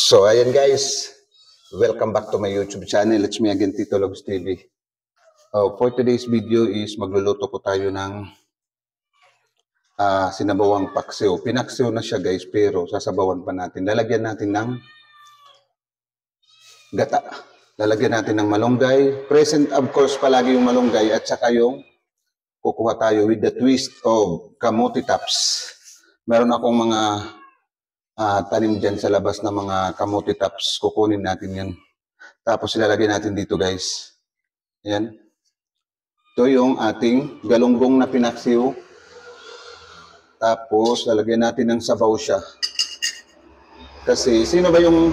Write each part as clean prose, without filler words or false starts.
So, ayan guys. Welcome back to my YouTube channel. It's me again, Tito Logs TV. For today's video is magluluto po tayo ng sinabawang paksiw. Pinaksiw na siya guys, pero sasabawan pa natin. Lalagyan natin ng gata. Lalagyan natin ng malunggay. Present of course palagi yung malunggay at saka yung kukuha tayo with the twist of kamote tops. Meron akong mga tanim dyan sa labas na mga kamote tops. Kukunin natin yan. Tapos ilalagay natin dito guys. Ayan. Ito yung ating galunggong na pinaksiw. Tapos lalagyan natin ng sabaw siya. Kasi sino ba yung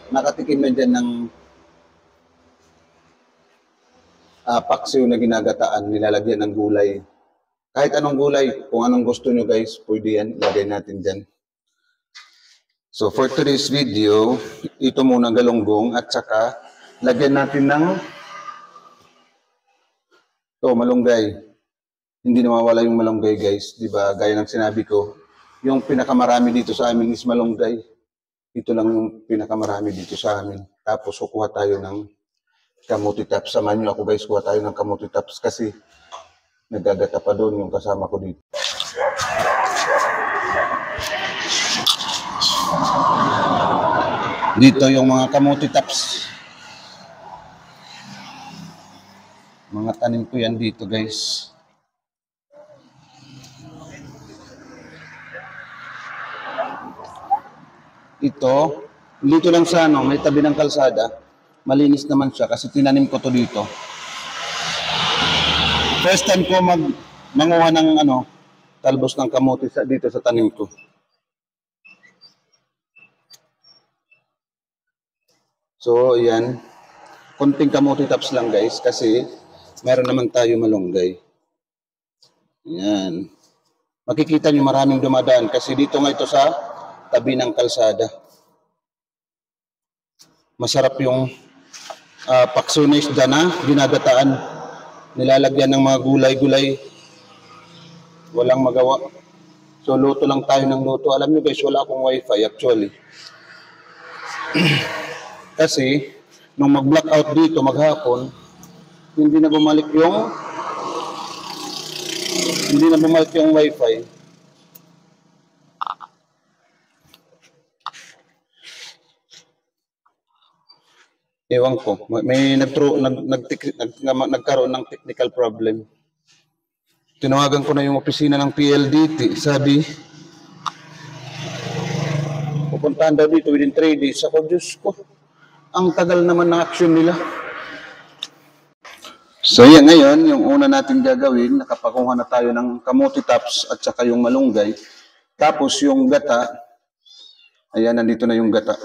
nakatikim na dyan ng paksiw na ginagataan, nilalagyan ng gulay? Kahit anong gulay, kung anong gusto nyo guys, pwede yan. Ilagay natin dyan. So for today's video, ito muna galunggong at saka lagyan natin ng malunggay. Hindi nawawala yung malunggay guys, di ba? Gaya ng sinabi ko, yung pinakamarami dito sa amin is malunggay. Ito lang yung pinakamarami dito sa amin. Tapos kukuha tayo ng kamote tops. Samahan nyo ako guys, kuha tayo ng kamote tops kasi nagagata pa doon yung kasama ko dito. Dito yung mga kamote tops. Mga tanim ko yan dito guys. Ito, dito lang sa may tabi ng kalsada. Malinis naman siya kasi tinanim ko to dito. First time ko manguha ng talbos ng kamote dito sa tanim ko. So, ayan. Konting kamote tops lang guys kasi meron naman tayo malunggay. Ayan. Makikita nyo maraming dumadaan kasi dito nga ito sa tabi ng kalsada. Masarap yung paksiw na isda na ginagataan. Nilalagyan ng mga gulay-gulay. Walang magawa. So, luto lang tayo ng luto. Alam nyo guys, wala akong wifi actually. Kasi, nung mag-blackout dito maghapon, hindi na bumalik yung wifi. Ewan ko, may nagkaroon ng technical problem. Tinawagan ko na yung opisina ng PLDT. Sabi, pupuntahan daw dito within 3 days. Ako, Diyos ko, ang tagal naman ng action nila. So yan, ngayon, yung una natin gagawin, nakapakuha na tayo ng kamote tops at saka yung malunggay. Tapos yung gata, ayan, nandito na yung gata.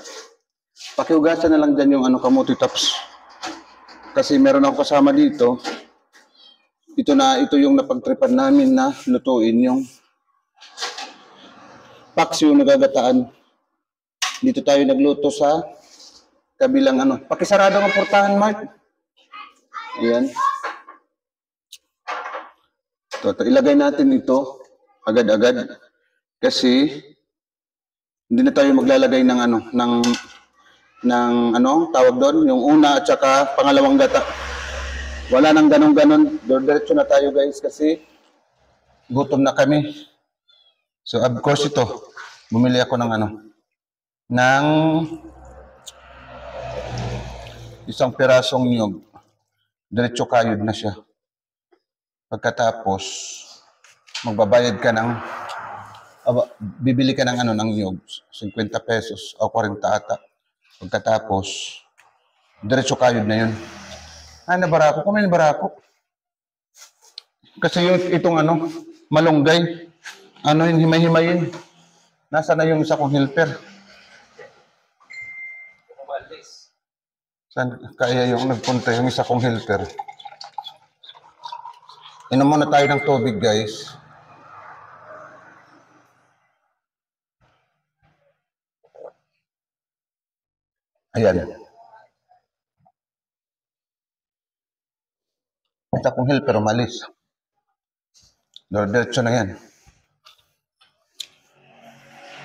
Pakiugasan na lang dyan yung kamote tops. Kasi meron ako kasama dito. Ito yung napagtripan namin na lutuin yung paksiw na gagataan. Dito tayo nagluto sa kabilang Pakisarado ang portahan, Mark. Ayan. Ito, ilagay natin ito agad-agad. Kasi hindi na tayo maglalagay ng tawag doon, yung una at saka pangalawang gata. Wala nang ganon-ganon. Diretso na tayo guys kasi gutom na kami. So of course ito, bumili ako ng ng isang pirasong niyog. Diretso kayod na siya. Pagkatapos, magbabayad ka bibili ka ng niyog, 50 pesos o 40 ata. Pagkatapos, diretso kayod na yun. Nabarako. Kumain barako. Kasi itong malunggay, yung himay-himayin. Nasa na yung isa kong helper? Saan kaya yung nagpunta yung isa kong helper? Inom muna tayo ng tubig, guys. Ayan. Isa kong helper, umalis. Diretso na yan.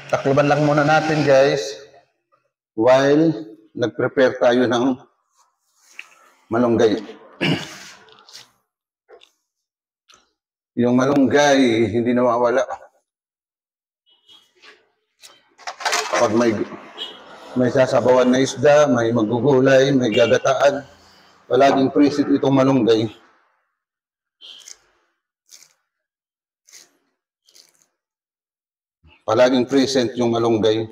Takloban lang muna natin, guys. while nag-prepare tayo ng malunggay. Yung malunggay, hindi nawawala. Pag may sasabawan na isda, may magugulay, may gagataan, palaging present itong malunggay. Palaging present yung malunggay.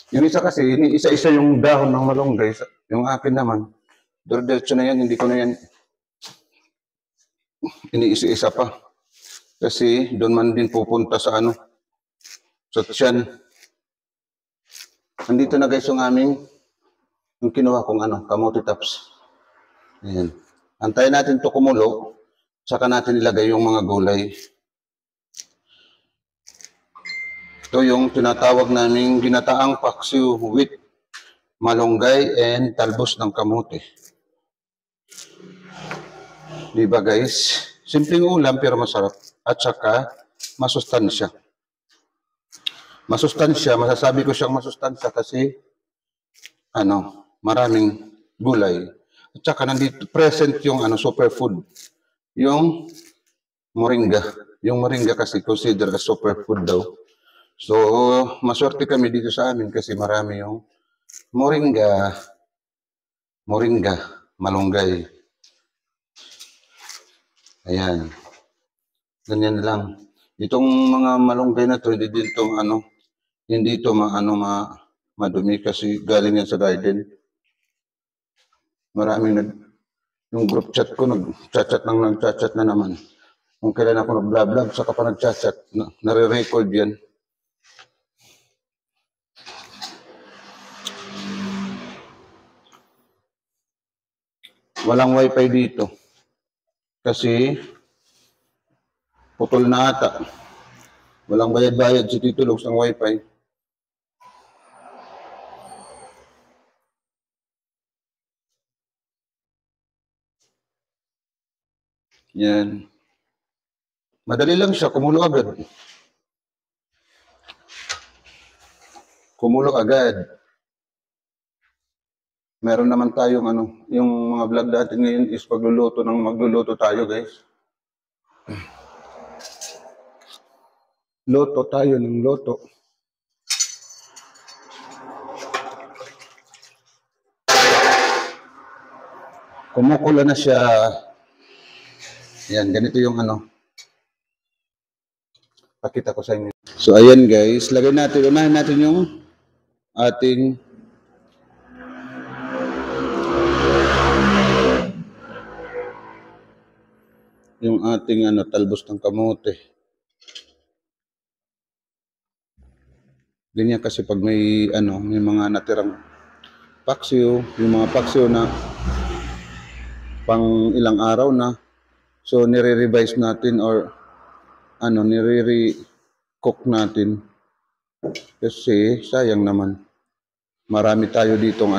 Yung isa kasi, isa-isa yung dahon ng malunggay. Yung akin naman, diretso na yan, hindi ko na yan iniisa-isa pa. Kasi doon man din pupunta sa sa tiyan. Nandito na guys yung yung kinuha kong kamote tops. Ayan. Antayin natin to kumulo, saka natin ilagay yung mga gulay. Ito yung tinatawag naming ginataang paksiw with malunggay and talbos ng kamote. Diba guys? Simpleng ulam pero masarap. At saka masustansya. Masustansya, masasabi ko siyang masustansya kasi maraming gulay. At saka nandito present yung superfood. Yung moringa. Yung moringa kasi consider as superfood daw. So, maswerte kami dito sa amin kasi marami yung moringa, malunggay. Ayan. Ganyan lang. Itong mga malunggay na to, hindi ito madumi kasi galing yan sa garden. Yung group chat ko, nagchat na naman. Kung kailan ako nag-vlog, saka pa nagchat, nare-record yan. Walang wifi dito. Kasi putol na ata. Walang bayad-bayad si Tito Lux ng wifi. Yan. Madali lang siya, kumulo agad. Kumulo agad. Meron naman tayong yung mga vlog natin ngayon is magluluto tayo guys. Loto tayo ng loto. Kumukulo na siya. Yan, ganito yung pakita ko sa inyo. So ayan guys, unahin natin yung ating talbos ng kamote. Ganyan kasi pag may mga natirang paksiw, yung mga paksiw na pang ilang araw na. So nire-revise natin or nire-cook natin. Kasi sayang naman. Marami tayo ditong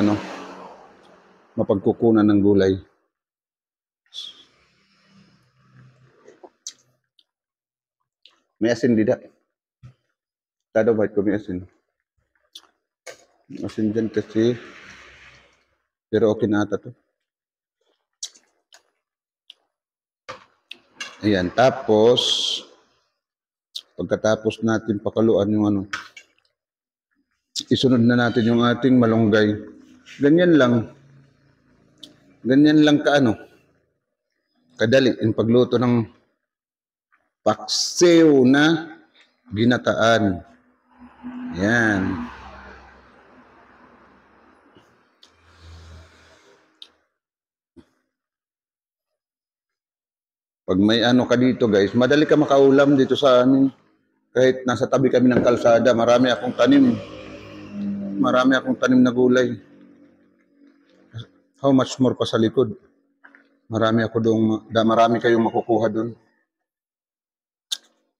mapagkukunan ng gulay. May asin dida. Tado ba ko may asin? Asin dyan kasi. Pero okay na ata to. Ayan. Tapos, pagkatapos natin pakaluan yung isunod na natin yung ating malunggay. Ganyan lang. Ganyan lang kadali in pagluto ng paksiw na ginataan. Yan. Pag may ka dito guys, madali ka makaulam dito sa amin. Kahit nasa tabi kami ng kalsada, marami akong tanim. Marami akong tanim na gulay. How much more pa sa likod? Marami kayong makukuha doon.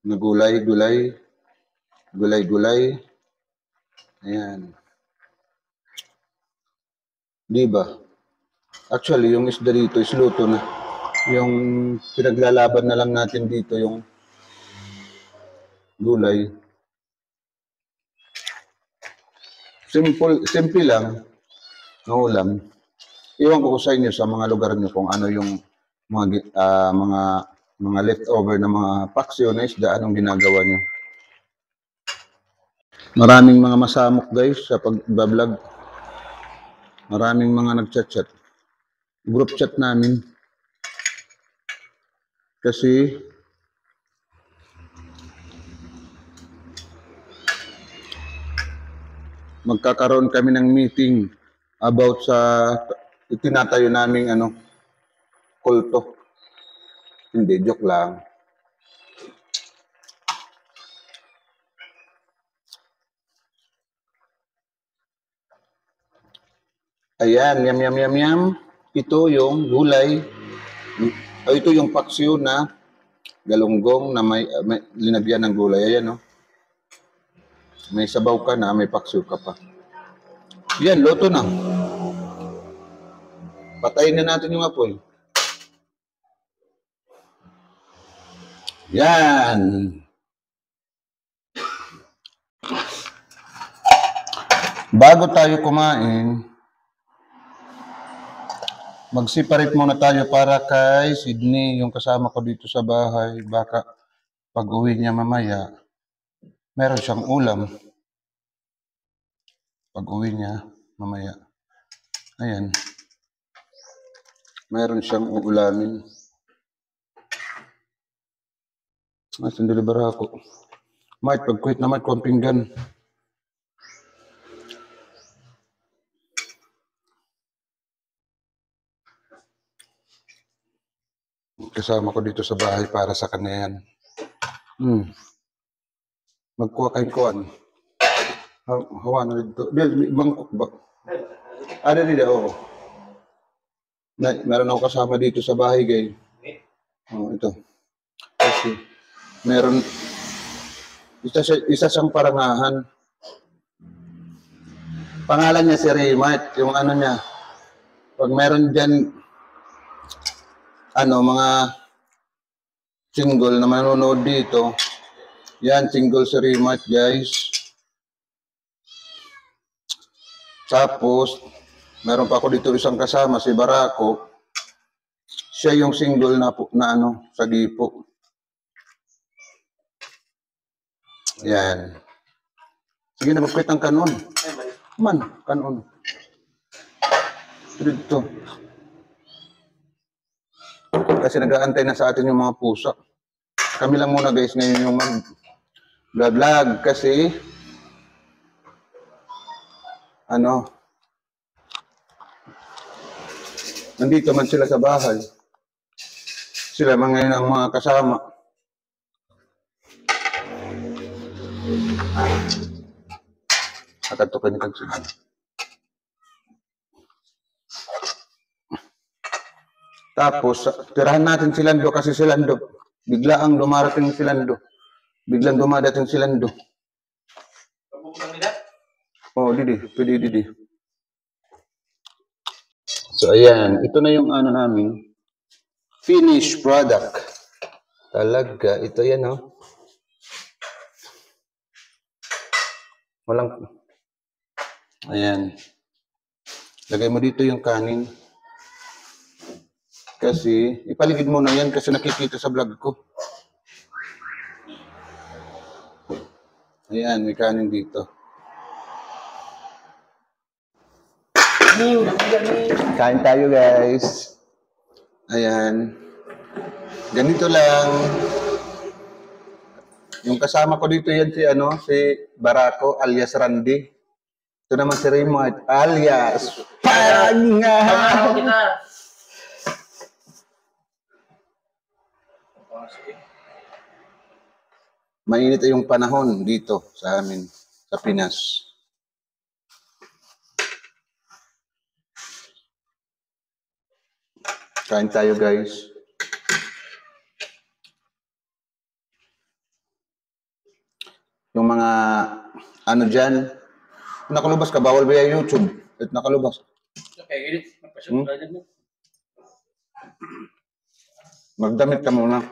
Na gulay. Ayan. Diba? Actually, yung isda dito is luto na. Yung pinaglalaban na lang natin dito yung gulay. Simple lang na ulam. Iwan ko sa inyo sa mga lugar niyo kung ano yung mga leftover na mga paksiw na isda, anong ginagawa niyo. Maraming mga masamok guys sa pag-vlog. Maraming mga nagchat-chat. Group chat namin. Kasi magkakaroon kami ng meeting about sa itinatayo naming kulto. Hindi, joke lang. Ayan, yam. Ito yung gulay. Ito yung paksiw na galunggong na may linagyan ng gulay. Ayan, no? May sabaw ka na, may paksiw ka pa. Yan, luto na. Patayin na natin yung apoy. Yan. Bago tayo kumain, mag-separate muna tayo para kay Sydney, yung kasama ko dito sa bahay. Baka pag uwi niya mamaya, meron siyang ulam. Pag uwi niya mamaya. Ayan. Meron siyang uulamin. Sandali bara ako. Mike, pag-quit na Mike, kung pinggan. Kasama ko dito sa bahay para sa kanya yan. Magkuha kayo kuhan. Hawa na dito. Bangkok ba? Ada dito, oo. Meron ako kasama dito sa bahay, gay. Ito. Kasi, meron, isa siyang parangahan. Pangalan niya si Raymart, yung ano niya. Pag meron dyan, mga single na manonood dito, yan, single si Raymart, guys. Tapos, meron pa ako dito isang kasama, si Barako. Siya yung single na sa Gipo. Yan. Sige na, magkwit ang kanon. Kanon. Dito. Kasi nag-aantay na sa atin yung mga pusa. Kami lang muna guys ngayon yung mag-vlog kasi nandito man sila sa bahay. Sila man ngayon ang mga kasama. Nakatukan niyo sila. Tapos, tirahan natin si Lando kasi si Lando, biglang dumarating si Lando. Biglang dumadating si Lando. Oh, Didi. So, ayan. Ito na yung namin. Finished product. Talaga. Ito yan, oh. Walang. Ayan. Lagay mo dito yung kanin. Kasi, ipaligid mo na yan kasi nakikita sa vlog ko. Ayan, may kanin dito. Kain tayo guys. Ayan. Ganito lang. Yung kasama ko dito yan si Barako alias Randy. Ito naman si Raymart alias Panga. Mainit yung panahon dito sa amin, sa Pinas. Kain tayo guys. Yung mga dyan, nakalubas ka, bawal ba yung YouTube? At nakalubas. Okay, magdamit ka muna.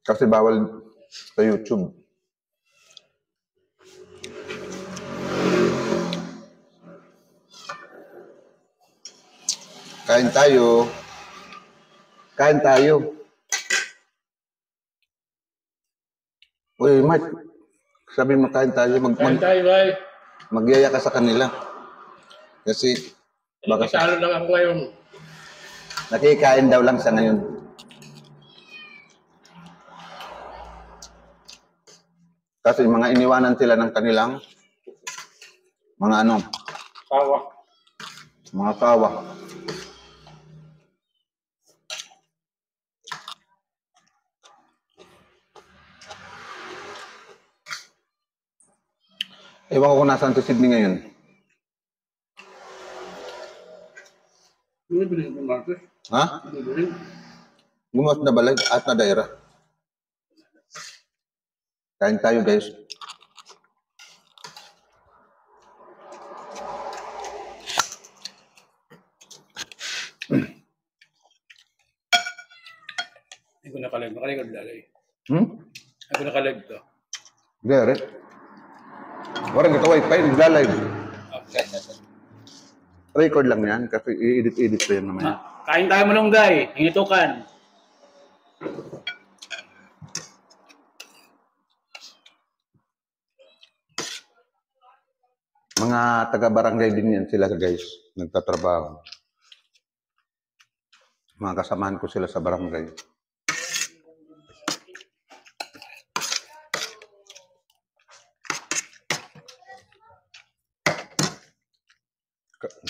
Kasi bawal sa YouTube. Kain tayo. Kain tayo. Uy, Mark. Sabi mo kain tayo. Kain tayo, bay. Magyaya ka sa kanila. Kasi baka Nakisalo lang ako ngayon. nakikain daw lang sa ngayon. Kasi mga iniwanan sila ng kanilang mga ano, Tawa. mga kawa. Ewan ko kung nasaan si Sydney ngayon. Bumibili ko Marcos. Ha? Bumibili. Gumawas na balay at na daira. Kain tayo guys. Hindi ko nakalive. Nakalive lalay. Hmm? Hindi ko nakalive to. Gere. Warang kita wifi, nagla-live. Okay. Record lang yan kasi i-edit pa yan naman. Kain tayo malunggay. Hinitukan. Mga taga-barangay din yan sila guys. Nagtatrabaho. Mga kasamahan ko sila sa barangay.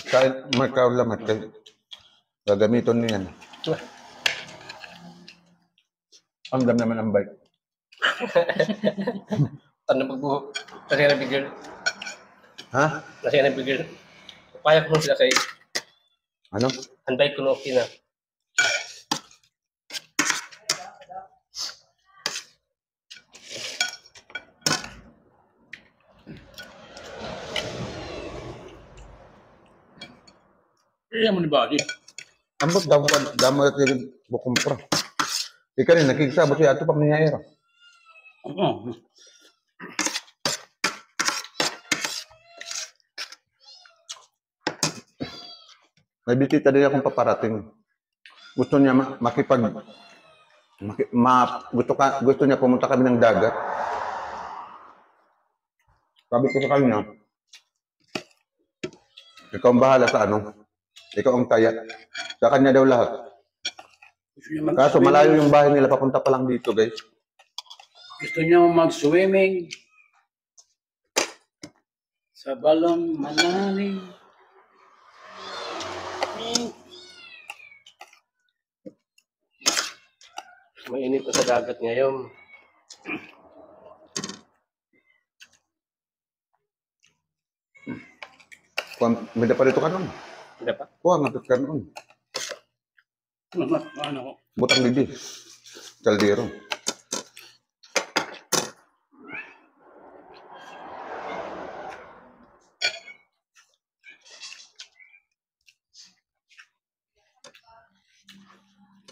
Kahit may kaulamat kayo, gagamiton niyan. Ang dam naman ang bike. Tanong pagbuhok. Kasi nga nabigil. Ha? Kasi nga nabigil. Papayak mo sila kay Ano? Anday ko na okay na. Iya mo ni Badi. Ambot damo at yung bukumpra. Ika rin, nakiksabot siya ito pa mangyayara. Oo. May bisita din akong paparating. Gusto niya gusto niya pumunta kami ng dagat. Sabi ko sa kanya, ikaw ang bahala sa ano. Ikaw ang taya. Sa kanya daw lahat. Kaso malayo yung bahay nila, papunta pa lang dito guys. Gusto niya mag-swimming sa balong malalim. Mainit na sa dagat ngayon. May pa rito ka nun. Hindi pa? Kuha, matut ka nun. Ano ko? Butang lidi. Kaldero.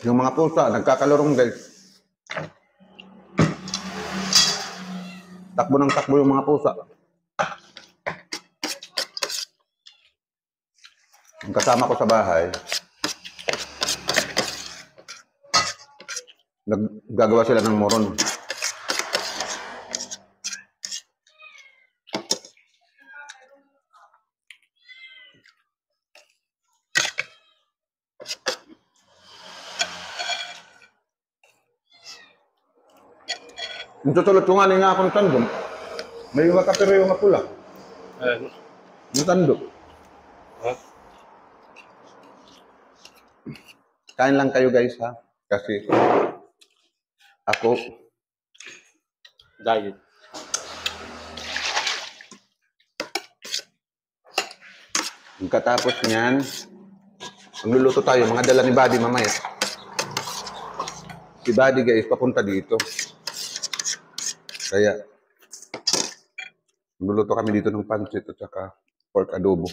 Yung mga pusa, nagkakalorong guys. Takbo ng takbo yung mga pusa. Ang kasama ko sa bahay, naggagawa sila ng moron. Yung tutulot ko nga nga akong tandem, may iwa ka pero yung pula. Yung tandem. Huh? Kain lang kayo guys ha, kasi ako Diet. pagkatapos niyan, magluluto tayo, mga dala ni Buddy mamaya. Si Buddy guys, papunta dito. Kaya, magluluto kami dito ng pancit at saka pork adobo.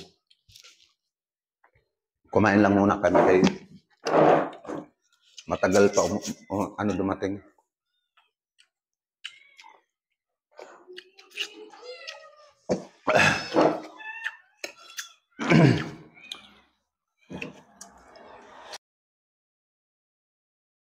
Kumain lang muna kami kay matagal pa ano dumating.